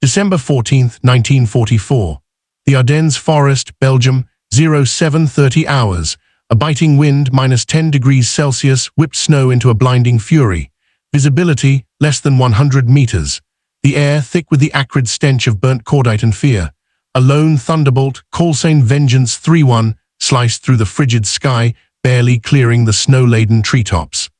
December 14, 1944. The Ardennes forest, Belgium, 0730 hours. A biting wind, -10 degrees Celsius, whipped snow into a blinding fury. Visibility, less than 100 meters. The air thick with the acrid stench of burnt cordite and fear. A lone thunderbolt, Colsane Vengeance 3-1, sliced through the frigid sky, barely clearing the snow-laden treetops.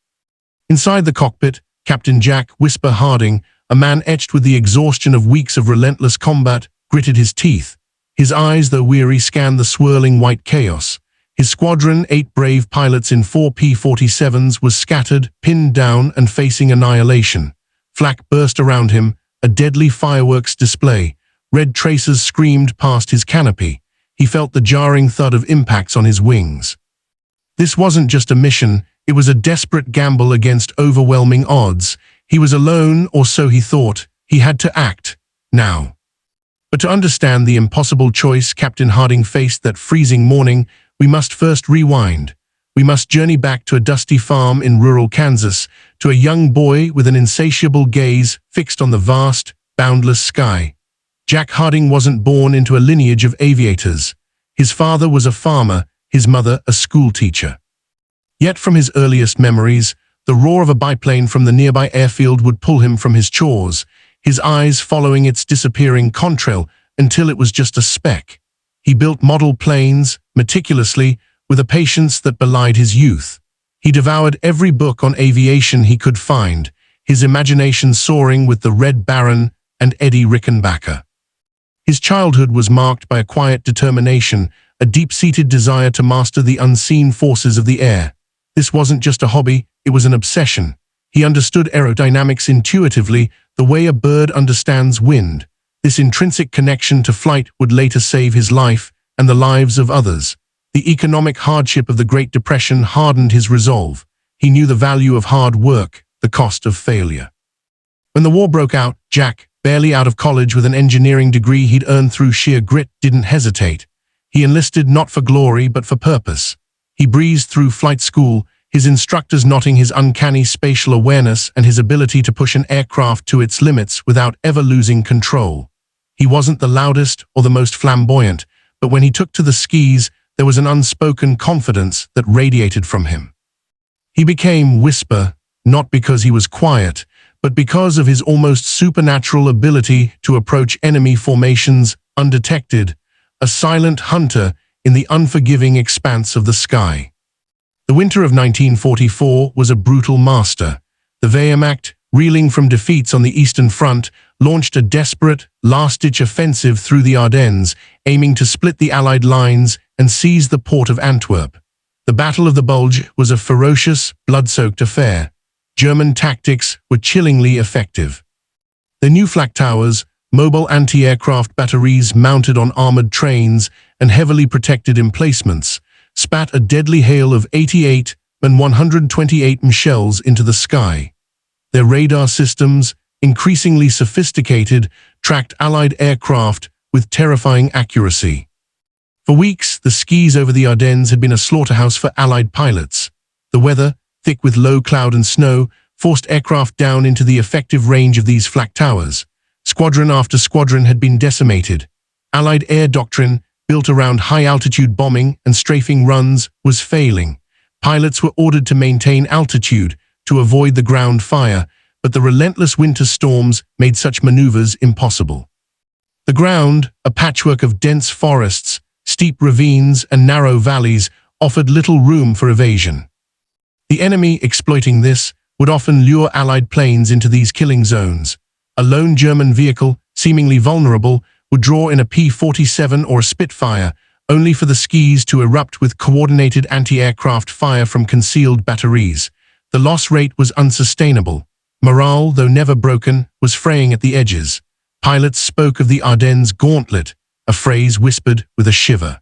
Inside the cockpit, Captain Jack Whisper Harding, a man etched with the exhaustion of weeks of relentless combat, gritted his teeth. His eyes, though weary, scanned the swirling white chaos. His squadron, 8 brave pilots in 4 P-47s, was scattered, pinned down, and facing annihilation. Flak burst around him, a deadly fireworks display. Red tracers screamed past his canopy. He felt the jarring thud of impacts on his wings. This wasn't just a mission, it was a desperate gamble against overwhelming odds. He was alone, or so he thought. He had to act, now. But to understand the impossible choice Captain Harding faced that freezing morning, we must first rewind. We must journey back to a dusty farm in rural Kansas, to a young boy with an insatiable gaze fixed on the vast, boundless sky. Jack Harding wasn't born into a lineage of aviators. His father was a farmer, his mother a schoolteacher. Yet from his earliest memories, the roar of a biplane from the nearby airfield would pull him from his chores, his eyes following its disappearing contrail until it was just a speck. He built model planes, meticulously, with a patience that belied his youth. He devoured every book on aviation he could find, his imagination soaring with the Red Baron and Eddie Rickenbacker. His childhood was marked by a quiet determination, a deep-seated desire to master the unseen forces of the air. This wasn't just a hobby, it was an obsession. He understood aerodynamics intuitively, the way a bird understands wind. This intrinsic connection to flight would later save his life and the lives of others. The economic hardship of the Great Depression hardened his resolve. He knew the value of hard work, the cost of failure. When the war broke out, Jack, barely out of college with an engineering degree he'd earned through sheer grit, didn't hesitate. He enlisted not for glory but for purpose. He breezed through flight school, his instructors noting his uncanny spatial awareness and his ability to push an aircraft to its limits without ever losing control. He wasn't the loudest or the most flamboyant, but when he took to the skis, there was an unspoken confidence that radiated from him. He became Whisper, not because he was quiet, but because of his almost supernatural ability to approach enemy formations undetected, a silent hunter in the unforgiving expanse of the sky. The winter of 1944 was a brutal master. The Wehrmacht, reeling from defeats on the Eastern Front, launched a desperate, last-ditch offensive through the Ardennes, aiming to split the Allied lines and seize the port of Antwerp. The Battle of the Bulge was a ferocious, blood-soaked affair. German tactics were chillingly effective. The new Flak-Towers, mobile anti-aircraft batteries mounted on armored trains and heavily protected emplacements, spat a deadly hail of 88 and 128 shells into the sky. Their radar systems, increasingly sophisticated, tracked Allied aircraft with terrifying accuracy. For weeks, the skies over the Ardennes had been a slaughterhouse for Allied pilots. The weather, thick with low cloud and snow, forced aircraft down into the effective range of these flak towers. Squadron after squadron had been decimated. Allied air doctrine, built around high-altitude bombing and strafing runs, was failing. Pilots were ordered to maintain altitude to avoid the ground fire, but the relentless winter storms made such maneuvers impossible. The ground, a patchwork of dense forests, steep ravines, and narrow valleys, offered little room for evasion. The enemy, exploiting this, would often lure Allied planes into these killing zones. A lone German vehicle, seemingly vulnerable, would draw in a P-47 or a Spitfire, only for the skis to erupt with coordinated anti-aircraft fire from concealed batteries. The loss rate was unsustainable. Morale, though never broken, was fraying at the edges. Pilots spoke of the Ardennes gauntlet, a phrase whispered with a shiver.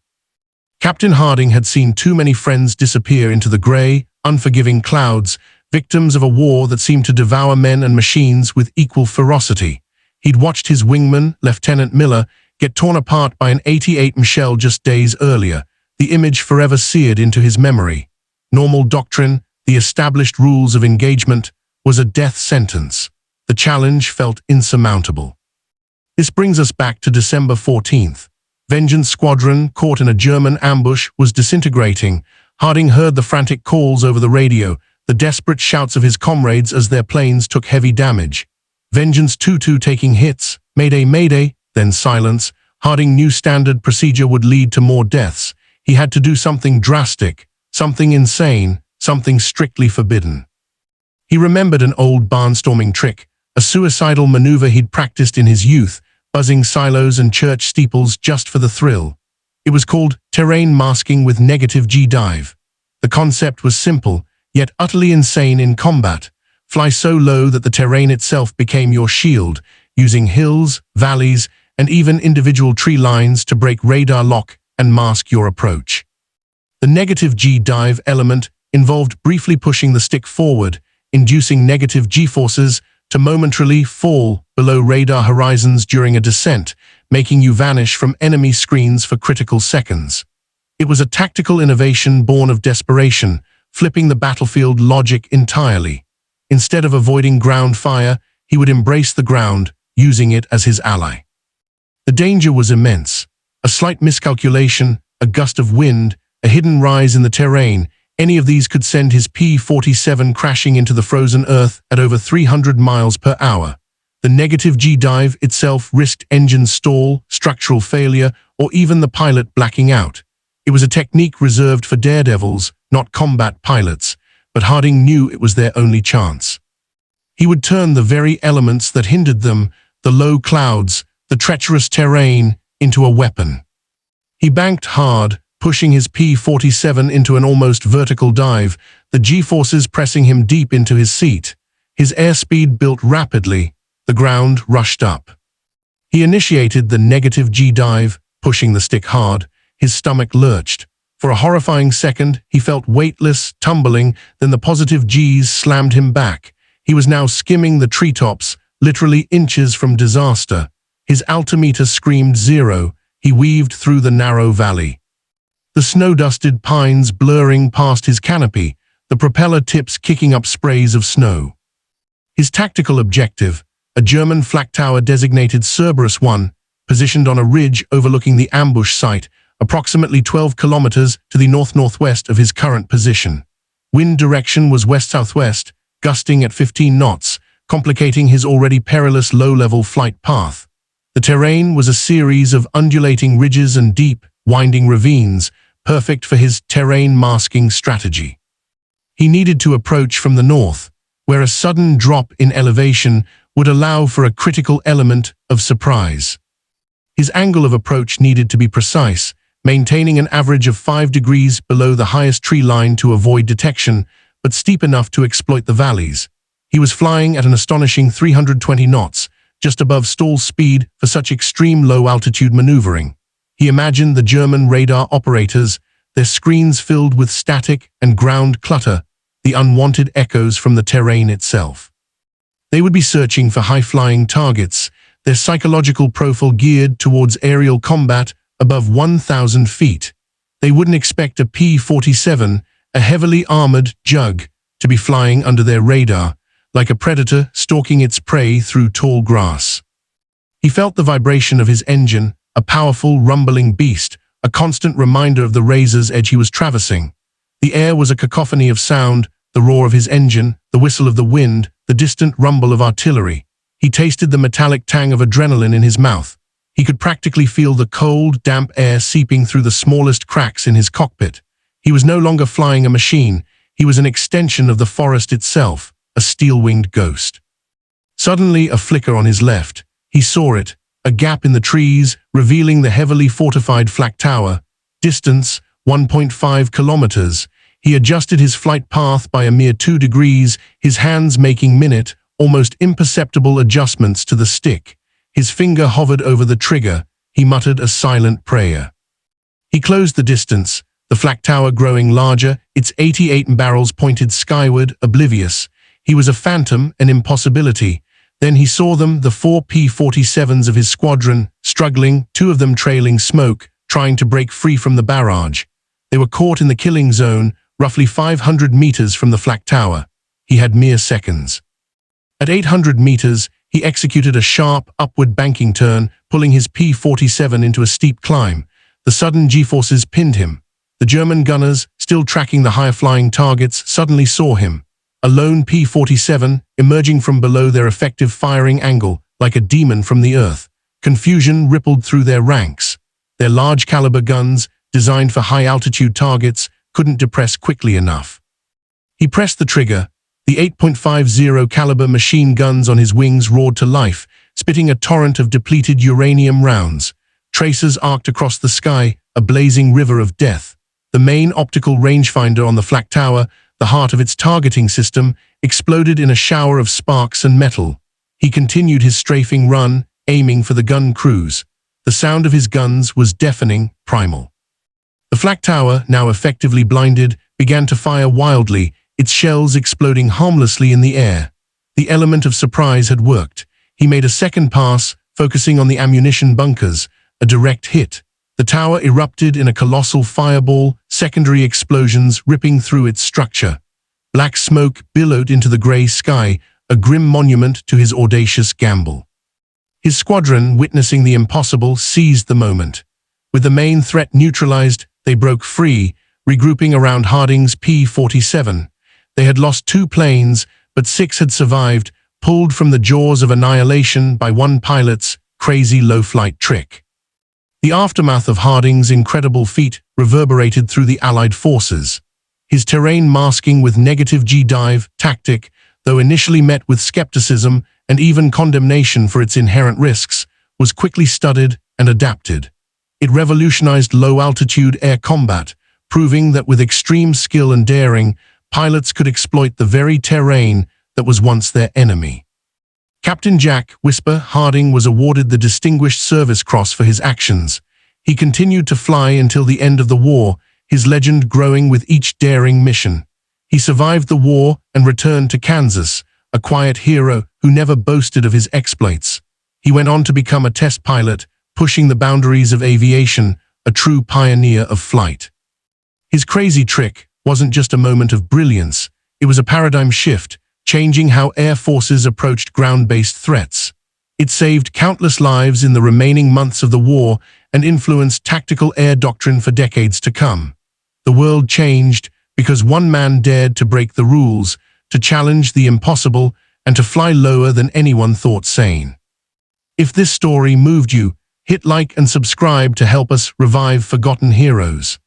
Captain Harding had seen too many friends disappear into the grey, unforgiving clouds, victims of a war that seemed to devour men and machines with equal ferocity. He'd watched his wingman, Lieutenant Miller, get torn apart by an 88 shell just days earlier, the image forever seared into his memory. Normal doctrine, the established rules of engagement, was a death sentence. The challenge felt insurmountable. This brings us back to December 14th. Vengeance Squadron, caught in a German ambush, was disintegrating. Harding heard the frantic calls over the radio, the desperate shouts of his comrades as their planes took heavy damage. Vengeance 2-2 taking hits, mayday, mayday, then silence. Harding knew standard procedure would lead to more deaths. He had to do something drastic, something insane, something strictly forbidden. He remembered an old barnstorming trick, a suicidal maneuver he'd practiced in his youth, buzzing silos and church steeples just for the thrill. It was called terrain masking with negative G dive. The concept was simple, yet utterly insane in combat. Fly so low that the terrain itself became your shield, using hills, valleys, and even individual tree lines to break radar lock and mask your approach. The negative G dive element involved briefly pushing the stick forward, inducing negative G-forces to momentarily fall below radar horizons during a descent, making you vanish from enemy screens for critical seconds. It was a tactical innovation born of desperation, flipping the battlefield logic entirely. Instead of avoiding ground fire, he would embrace the ground, using it as his ally. The danger was immense. A slight miscalculation, a gust of wind, a hidden rise in the terrain, any of these could send his P-47 crashing into the frozen earth at over 300 miles per hour. The negative G dive itself risked engine stall, structural failure, or even the pilot blacking out. It was a technique reserved for daredevils, not combat pilots, but Harding knew it was their only chance. He would turn the very elements that hindered them, the low clouds, the treacherous terrain, into a weapon. He banked hard, pushing his P-47 into an almost vertical dive, the G-forces pressing him deep into his seat. His airspeed built rapidly, the ground rushed up. He initiated the negative G dive, pushing the stick hard. His stomach lurched. For a horrifying second, he felt weightless, tumbling, then the positive Gs slammed him back. He was now skimming the treetops, literally inches from disaster. His altimeter screamed 0. He weaved through the narrow valley. The snow-dusted pines blurring past his canopy, the propeller tips kicking up sprays of snow. His tactical objective, a German Flak-Tower designated Cerberus 1, positioned on a ridge overlooking the ambush site, approximately 12 kilometers to the north-northwest of his current position. Wind direction was west-southwest, gusting at 15 knots, complicating his already perilous low-level flight path. The terrain was a series of undulating ridges and deep, winding ravines, perfect for his terrain masking strategy. He needed to approach from the north, where a sudden drop in elevation would allow for a critical element of surprise. His angle of approach needed to be precise, maintaining an average of 5 degrees below the highest tree line to avoid detection, but steep enough to exploit the valleys. He was flying at an astonishing 320 knots, just above stall speed for such extreme low-altitude maneuvering. He imagined the German radar operators, their screens filled with static and ground clutter, the unwanted echoes from the terrain itself. They would be searching for high-flying targets, their psychological profile geared towards aerial combat above 1,000 feet. They wouldn't expect a P-47, a heavily armored jug, to be flying under their radar, like a predator stalking its prey through tall grass. He felt the vibration of his engine, a powerful, rumbling beast, a constant reminder of the razor's edge he was traversing. The air was a cacophony of sound, the roar of his engine, the whistle of the wind, the distant rumble of artillery. He tasted the metallic tang of adrenaline in his mouth. He could practically feel the cold, damp air seeping through the smallest cracks in his cockpit. He was no longer flying a machine. He was an extension of the forest itself, a steel-winged ghost. Suddenly, a flicker on his left. He saw it, a gap in the trees, revealing the heavily fortified Flak-Tower. Distance, 1.5 kilometers. He adjusted his flight path by a mere 2 degrees, his hands making minute, almost imperceptible adjustments to the stick. His finger hovered over the trigger. He muttered a silent prayer. He closed the distance, the Flak-Tower growing larger, its 88 barrels pointed skyward, oblivious. He was a phantom, an impossibility. Then he saw them, the 4 P-47s of his squadron, struggling, 2 of them trailing smoke, trying to break free from the barrage. They were caught in the killing zone, roughly 500 meters from the Flak-Tower. He had mere seconds. At 800 meters, He executed a sharp, upward banking turn, pulling his P-47 into a steep climb. The sudden G-forces pinned him. The German gunners, still tracking the higher-flying targets, suddenly saw him. A lone P-47, emerging from below their effective firing angle, like a demon from the earth. Confusion rippled through their ranks. Their large-caliber guns, designed for high-altitude targets, couldn't depress quickly enough. He pressed the trigger. The 8.50 caliber machine guns on his wings roared to life, spitting a torrent of depleted uranium rounds. Tracers arced across the sky, a blazing river of death. The main optical rangefinder on the Flak-Tower, the heart of its targeting system, exploded in a shower of sparks and metal. He continued his strafing run, aiming for the gun crews. The sound of his guns was deafening, primal. The Flak-Tower, now effectively blinded, began to fire wildly, its shells exploding harmlessly in the air. The element of surprise had worked. He made a second pass, focusing on the ammunition bunkers, a direct hit. The tower erupted in a colossal fireball, secondary explosions ripping through its structure. Black smoke billowed into the grey sky, a grim monument to his audacious gamble. His squadron, witnessing the impossible, seized the moment. With the main threat neutralized, they broke free, regrouping around Harding's P-47. They had lost 2 planes, but 6 had survived, pulled from the jaws of annihilation by one pilot's crazy low-flight trick. The aftermath of Harding's incredible feat reverberated through the Allied forces. His terrain masking with negative G-dive tactic, though initially met with skepticism and even condemnation for its inherent risks, was quickly studied and adapted. It revolutionized low-altitude air combat, proving that with extreme skill and daring, pilots could exploit the very terrain that was once their enemy. Captain Jack Whisper Harding was awarded the Distinguished Service Cross for his actions. He continued to fly until the end of the war, his legend growing with each daring mission. He survived the war and returned to Kansas, a quiet hero who never boasted of his exploits. He went on to become a test pilot, pushing the boundaries of aviation, a true pioneer of flight. His crazy trick wasn't just a moment of brilliance, it was a paradigm shift, changing how air forces approached ground-based threats. It saved countless lives in the remaining months of the war and influenced tactical air doctrine for decades to come. The world changed because one man dared to break the rules, to challenge the impossible, and to fly lower than anyone thought sane. If this story moved you, hit like and subscribe to help us revive forgotten heroes.